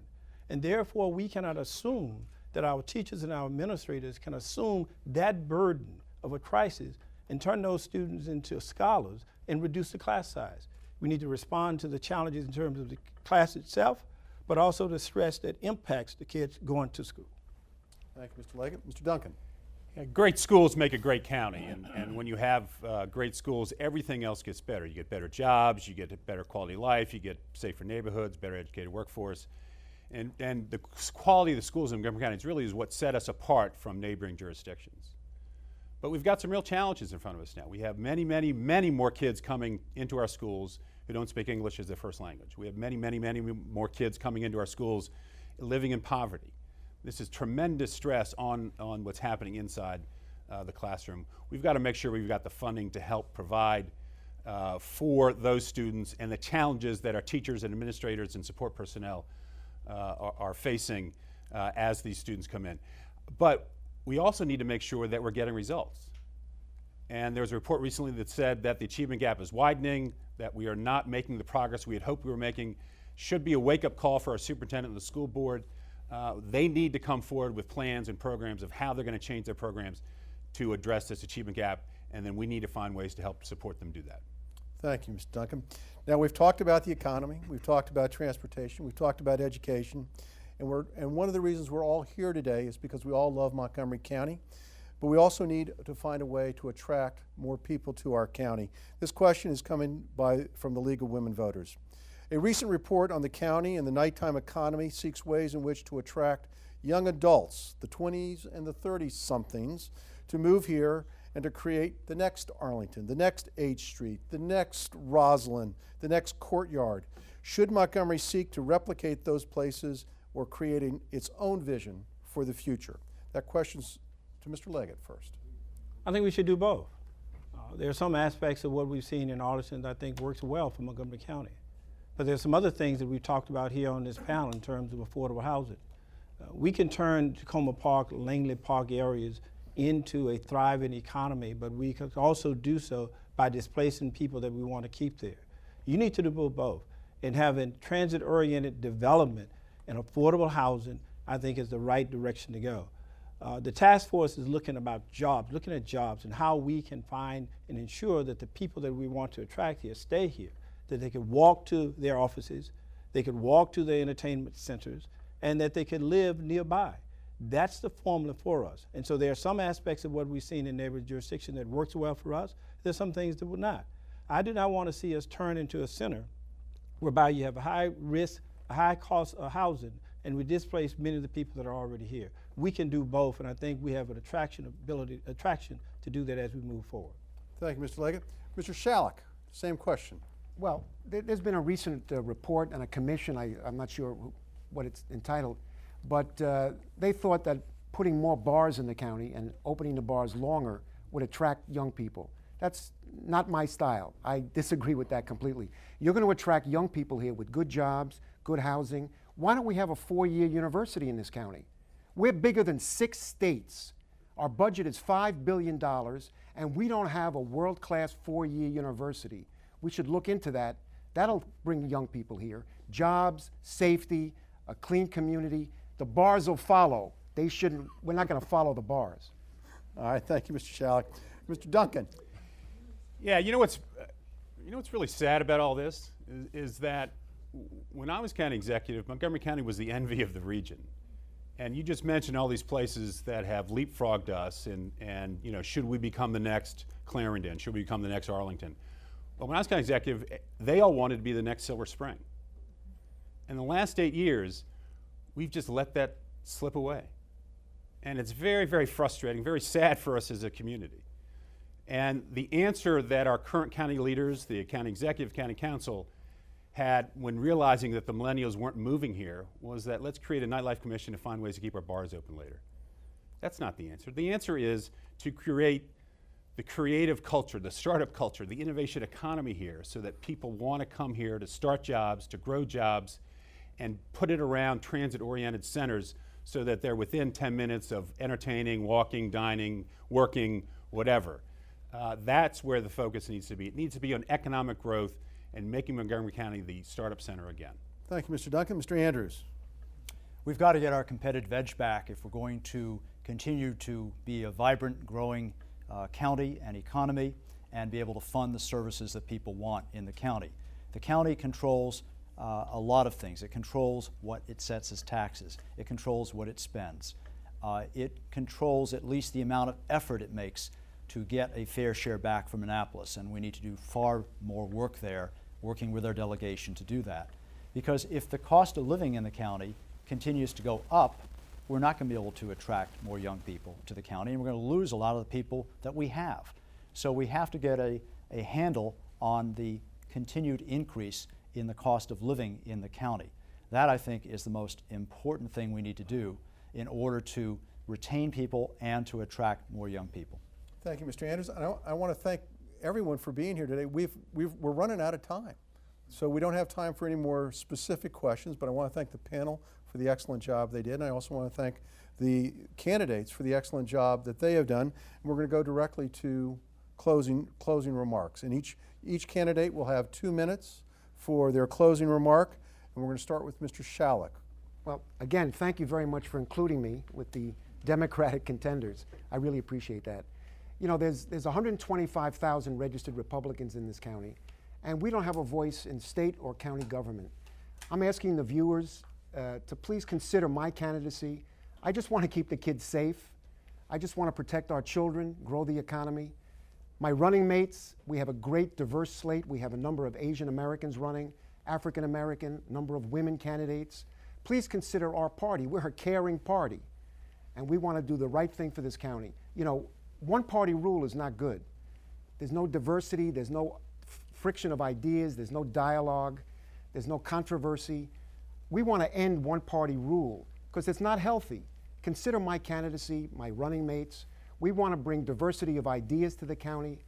And therefore, we cannot assume that our teachers and our administrators can assume that burden of a crisis and turn those students into scholars and reduce the class size. We need to respond to the challenges in terms of the class itself, but also the stress that impacts the kids going to school. Thank you, Mr. Leggett. Mr. Duncan. Yeah, great schools make a great county, and when you have great schools, everything else gets better. You get better jobs, you get a better quality of life, you get safer neighborhoods, better educated workforce, and the quality of the schools in Montgomery County really is what set us apart from neighboring jurisdictions. But we've got some real challenges in front of us now. We have many, many, many more kids coming into our schools who don't speak English as their first language. We have many, many, many more kids coming into our schools living in poverty. This is tremendous stress on what's happening inside the classroom. We've got to make sure we've got the funding to help provide for those students and the challenges that our teachers and administrators and support personnel are facing as these students come in. But we also need to make sure that we're getting results. And there was a report recently that said that the achievement gap is widening, that we are not making the progress we had hoped we were making. Should be a wake-up call for our superintendent and the school board. They need to come forward with plans and programs of how they're going to change their programs to address this achievement gap, and then we need to find ways to help support them do that. Thank you, Mr. Duncan. Now, we've talked about the economy, we've talked about transportation, we've talked about education, and one of the reasons we're all here today is because we all love Montgomery County, but we also need to find a way to attract more people to our county. This question is coming from the League of Women Voters. A recent report on the county and the nighttime economy seeks ways in which to attract young adults, the 20s and the 30-somethings, to move here and to create the next Arlington, the next H Street, the next Roslyn, the next Courtyard. Should Montgomery seek to replicate those places or creating its own vision for the future? That question's to Mr. Leggett first. I think we should do both. There are some aspects of what we've seen in Arlington that I think works well for Montgomery County. But there's some other things that we've talked about here on this panel in terms of affordable housing. We can turn Tacoma Park, Langley Park areas into a thriving economy, but we can also do so by displacing people that we want to keep there. You need to do both. And having transit-oriented development and affordable housing, I think, is the right direction to go. The task force is looking at jobs and how we can find and ensure that the people that we want to attract here stay here, that they could walk to their offices, they could walk to their entertainment centers, and that they could live nearby. That's the formula for us. And so there are some aspects of what we've seen in neighboring jurisdiction that works well for us. There's some things that would not. I do not want to see us turn into a center whereby you have a high risk, a high cost of housing, and we displace many of the people that are already here. We can do both, and I think we have an attraction to do that as we move forward. Thank you, Mr. Leggett. Mr. Shalek, same question. Well, there's been a recent report and a commission, I'm not sure what it's entitled, but they thought that putting more bars in the county and opening the bars longer would attract young people. That's not my style. I disagree with that completely. You're going to attract young people here with good jobs, good housing. Why don't we have a 4-year university in this county? We're bigger than 6 states. Our budget is $5 billion, and we don't have a world-class 4-year university. We should look into that. That'll bring young people here. Jobs, safety, a clean community. The bars will follow. We're not going to follow the bars. All right, thank you, Mr. Shalek. Mr. Duncan. Yeah, you know what's really sad about all this is that when I was county executive, Montgomery County was the envy of the region. And you just mentioned all these places that have leapfrogged us and should we become the next Clarendon? Should we become the next Arlington? But when I was county executive, they all wanted to be the next Silver Spring. In the last 8 years, we've just let that slip away. And it's very, very frustrating, very sad for us as a community. And the answer that our current county leaders, the county executive, county council, had when realizing that the millennials weren't moving here was that let's create a nightlife commission to find ways to keep our bars open later. That's not the answer. The answer is to create the creative culture, the startup culture, the innovation economy here so that people want to come here to start jobs, to grow jobs, and put it around transit-oriented centers so that they're within 10 minutes of entertaining, walking, dining, working, whatever. That's where the focus needs to be. It needs to be on economic growth and making Montgomery County the startup center again. Thank you, Mr. Duncan. Mr. Andrews. We've got to get our competitive edge back if we're going to continue to be a vibrant, growing county and economy and be able to fund the services that people want in the county. The county controls a lot of things. It controls what it sets as taxes. It controls what it spends. It controls at least the amount of effort it makes to get a fair share back from Annapolis, and we need to do far more work there, working with our delegation to do that. Because if the cost of living in the county continues to go up, we're not going to be able to attract more young people to the county, and we're going to lose a lot of the people that we have. So we have to get a handle on the continued increase in the cost of living in the county. That, I think, is the most important thing we need to do in order to retain people and to attract more young people. Thank you, Mr. Andrews. I want to thank everyone for being here today. We're running out of time, so we don't have time for any more specific questions, but I want to thank the panel for the excellent job they did, and I also want to thank the candidates for the excellent job that they have done. And we're going to go directly to closing remarks, and each candidate will have 2 minutes for their closing remark, and we're going to start with Mr. Shalik. Well, again, thank you very much for including me with the Democratic contenders. I really appreciate that. You know, there's 125,000 registered Republicans in this county, and we don't have a voice in state or county government. I'm asking the viewers to please consider my candidacy. I just want to keep the kids safe. I just want to protect our children, grow the economy. My running mates, we have a great diverse slate. We have a number of Asian Americans running, African American, number of women candidates. Please consider our party. We're a caring party, and we want to do the right thing for this county. You know, one-party rule is not good. There's no diversity, there's no friction of ideas, there's no dialogue, there's no controversy. We want to end one-party rule because it's not healthy. Consider my candidacy, my running mates. We want to bring diversity of ideas to the county,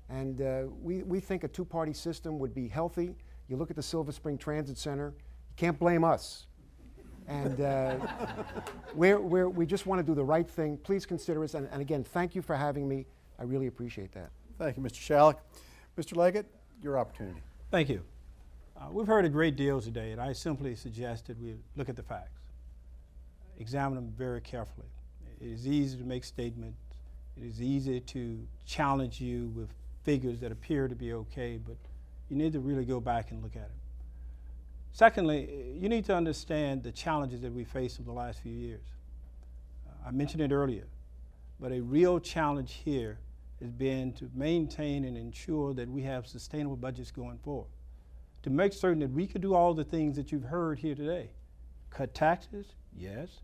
and we think a two-party system would be healthy. You look at the Silver Spring Transit Center, you can't blame us. And we just want to do the right thing. Please consider us. And again, thank you for having me. I really appreciate that. Thank you, Mr. Shalik. Mr. Leggett, your opportunity. Thank you. We've heard a great deal today, and I simply suggested we look at the facts, examine them very carefully. It is easy to make statements. It is easy to challenge you with figures that appear to be okay, but you need to really go back and look at it. Secondly, you need to understand the challenges that we faced over the last few years. I mentioned it earlier, but a real challenge here has been to maintain and ensure that we have sustainable budgets going forward, to make certain that we could do all the things that you've heard here today. Cut taxes, yes.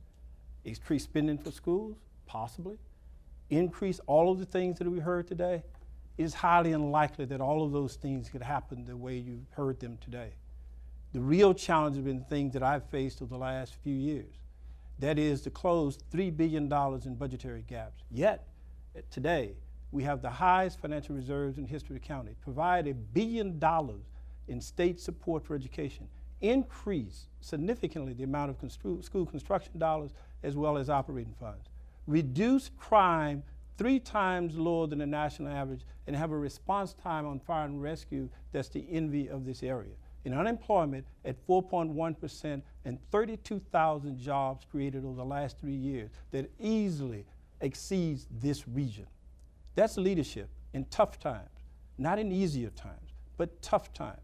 Increase spending for schools, possibly. Increase all of the things that we heard today. It is highly unlikely that all of those things could happen the way you heard them today. The real challenge has been things that I've faced over the last few years. That is to close $3 billion in budgetary gaps. Yet, today, we have the highest financial reserves in the history of the county, provide $1 billion in state support for education, increase significantly the amount of school construction dollars as well as operating funds, reduce crime 3 times lower than the national average, and have a response time on fire and rescue that's the envy of this area. In unemployment at 4.1% and 32,000 jobs created over the last 3 years that easily exceeds this region. That's leadership in tough times, not in easier times, but tough times,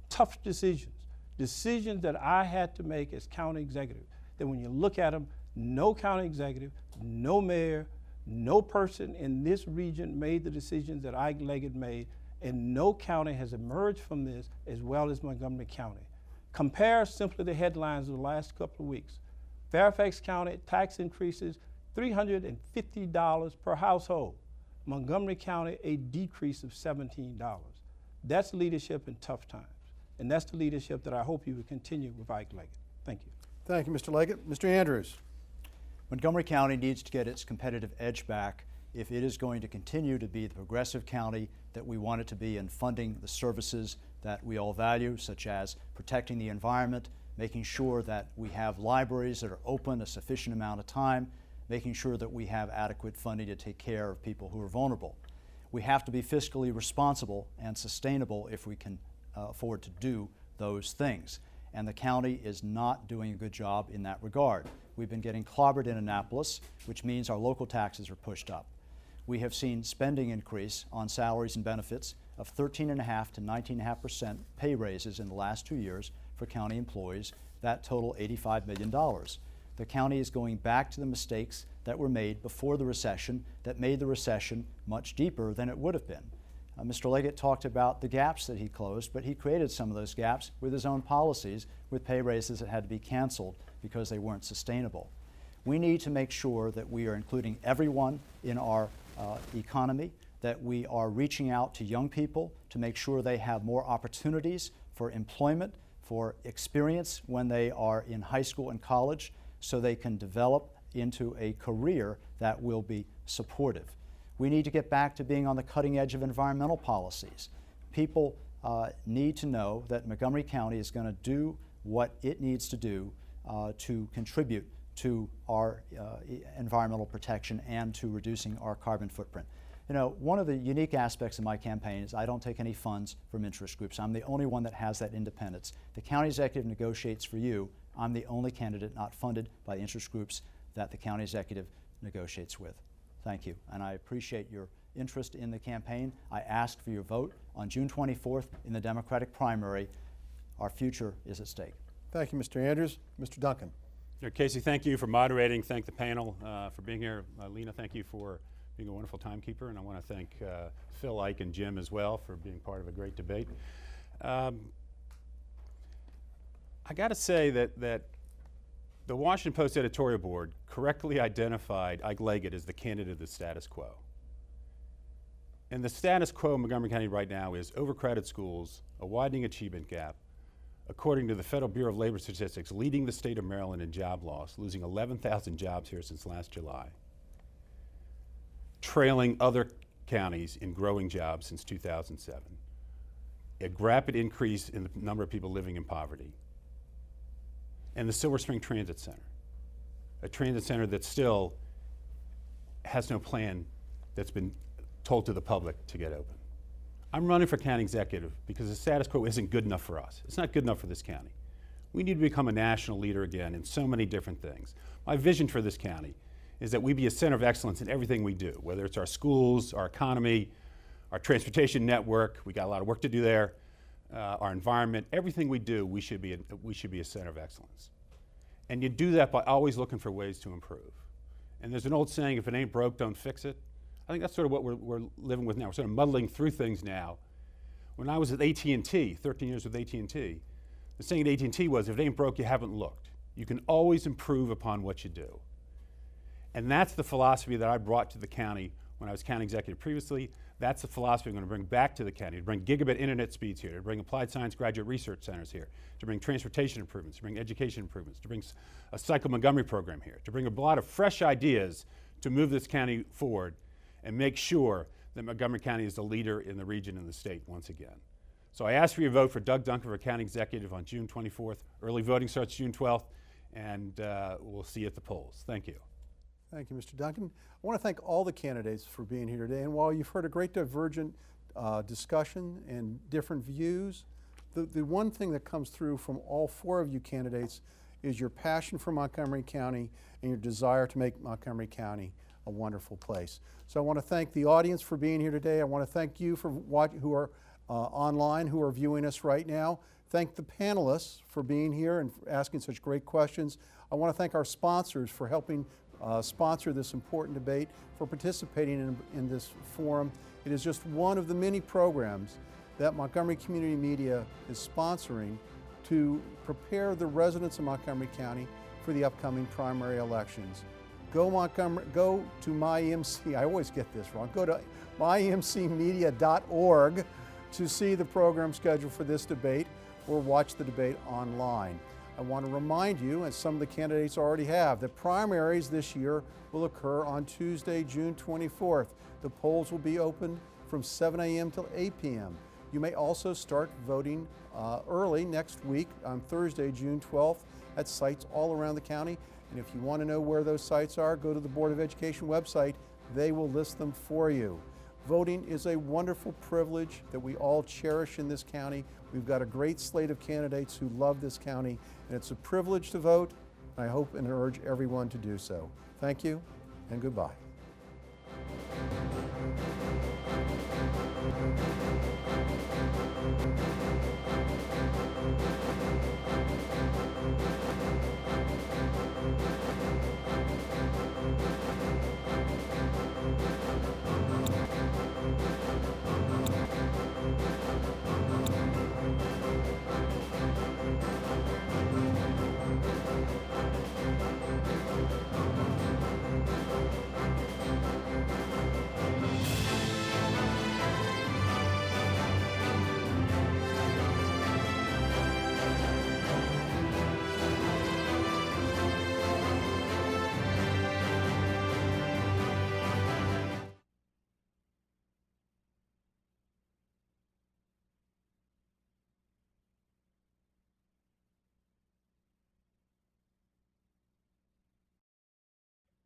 tough decisions that I had to make as county executive, that when you look at them, no county executive, no mayor, no person in this region made the decisions that Ike Leggett made, and no county has emerged from this as well as Montgomery County. Compare simply the headlines of the last couple of weeks. Fairfax County tax increases $350 per household. Montgomery County a decrease of $17. That's leadership in tough times. And that's the leadership that I hope you will continue with Ike Leggett. Thank you. Thank you, Mr. Leggett. Mr. Andrews. Montgomery County needs to get its competitive edge back if it is going to continue to be the progressive county that we want it to be in funding the services that we all value, such as protecting the environment, making sure that we have libraries that are open a sufficient amount of time, making sure that we have adequate funding to take care of people who are vulnerable. We have to be fiscally responsible and sustainable if we can afford to do those things. and the county is not doing a good job in that regard. We've been getting clobbered in Annapolis, which means our local taxes are pushed up. We have seen spending increase on salaries and benefits of 13.5% to 19.5% pay raises in the last 2 years for county employees. That total $85 million. The county is going back to the mistakes that were made before the recession that made the recession much deeper than it would have been. Mr. Leggett talked about the gaps that he closed, but he created some of those gaps with his own policies with pay raises that had to be canceled because they weren't sustainable. We need to make sure that we are including everyone in our economy, that we are reaching out to young people to make sure they have more opportunities for employment, for experience when they are in high school and college, so they can develop into a career that will be supportive. We need to get back to being on the cutting edge of environmental policies. People need to know that Montgomery County is going to do what it needs to do to contribute to our environmental protection and to reducing our carbon footprint. You know, one of the unique aspects of my campaign is I don't take any funds from interest groups. I'm the only one that has that independence. The county executive negotiates for you. I'm the only candidate not funded by interest groups that the county executive negotiates with. Thank you, and I appreciate your interest in the campaign. I ask for your vote on June 24th in the Democratic primary. Our future is at stake. Thank you, Mr. Andrews. Mr. Duncan. Casey, thank you for moderating. Thank the panel for being here. Lena, thank you for being a wonderful timekeeper, and I want to thank Phil, Ike, and Jim as well for being part of a great debate. I got to say that the Washington Post editorial board correctly identified Ike Leggett as the candidate of the status quo. And the status quo in Montgomery County right now is overcrowded schools, a widening achievement gap, according to the Federal Bureau of Labor Statistics, leading the state of Maryland in job loss, losing 11,000 jobs here since last July, trailing other counties in growing jobs since 2007, a rapid increase in the number of people living in poverty, and the Silver Spring Transit Center, a transit center that still has no plan that's been told to the public to get open. I'm running for county executive because the status quo isn't good enough for us. It's not good enough for this county. We need to become a national leader again in so many different things. My vision for this county is that we be a center of excellence in everything we do, whether it's our schools, our economy, our transportation network. We got a lot of work to do there. Our environment, everything we do, we should be a center of excellence. And you do that by always looking for ways to improve. And there's an old saying, if it ain't broke, don't fix it. I think that's sort of what we're living with now. We're sort of muddling through things now. When I was at AT&T, 13 years with AT&T, the saying at AT&T was, if it ain't broke, you haven't looked. You can always improve upon what you do. And that's the philosophy that I brought to the county when I was county executive previously. That's the philosophy I'm going to bring back to the county, to bring gigabit internet speeds here, to bring applied science graduate research centers here, to bring transportation improvements, to bring education improvements, to bring a Cycle Montgomery program here, to bring a lot of fresh ideas to move this county forward and make sure that Montgomery County is the leader in the region and the state once again. So I ask for your vote for Doug Duncan for county executive on June 24th. Early voting starts June 12th, and we'll see you at the polls. Thank you. Thank you, Mr. Duncan. I want to thank all the candidates for being here today. And while you've heard a great divergent discussion and different views, the one thing that comes through from all four of you candidates is your passion for Montgomery County and your desire to make Montgomery County a wonderful place. So I want to thank the audience for being here today. I want to thank you for who are online, who are viewing us right now. Thank the panelists for being here and for asking such great questions. I want to thank our sponsors for helping sponsor this important debate, for participating in this forum. It is just one of the many programs that Montgomery Community Media is sponsoring to prepare the residents of Montgomery County for the upcoming primary elections. Go to MyEMC, I always get this wrong, go to myemcmedia.org to see the program schedule for this debate or watch the debate online. I want to remind you, as some of the candidates already have, that primaries this year will occur on Tuesday, June 24th. The polls will be open from 7 a.m. till 8 p.m. You may also start voting early next week on Thursday, June 12th at sites all around the county. And if you want to know where those sites are, go to the Board of Education website. They will list them for you. Voting is a wonderful privilege that we all cherish in this county. We've got a great slate of candidates who love this county, and it's a privilege to vote. I hope and urge everyone to do so. Thank you, and goodbye.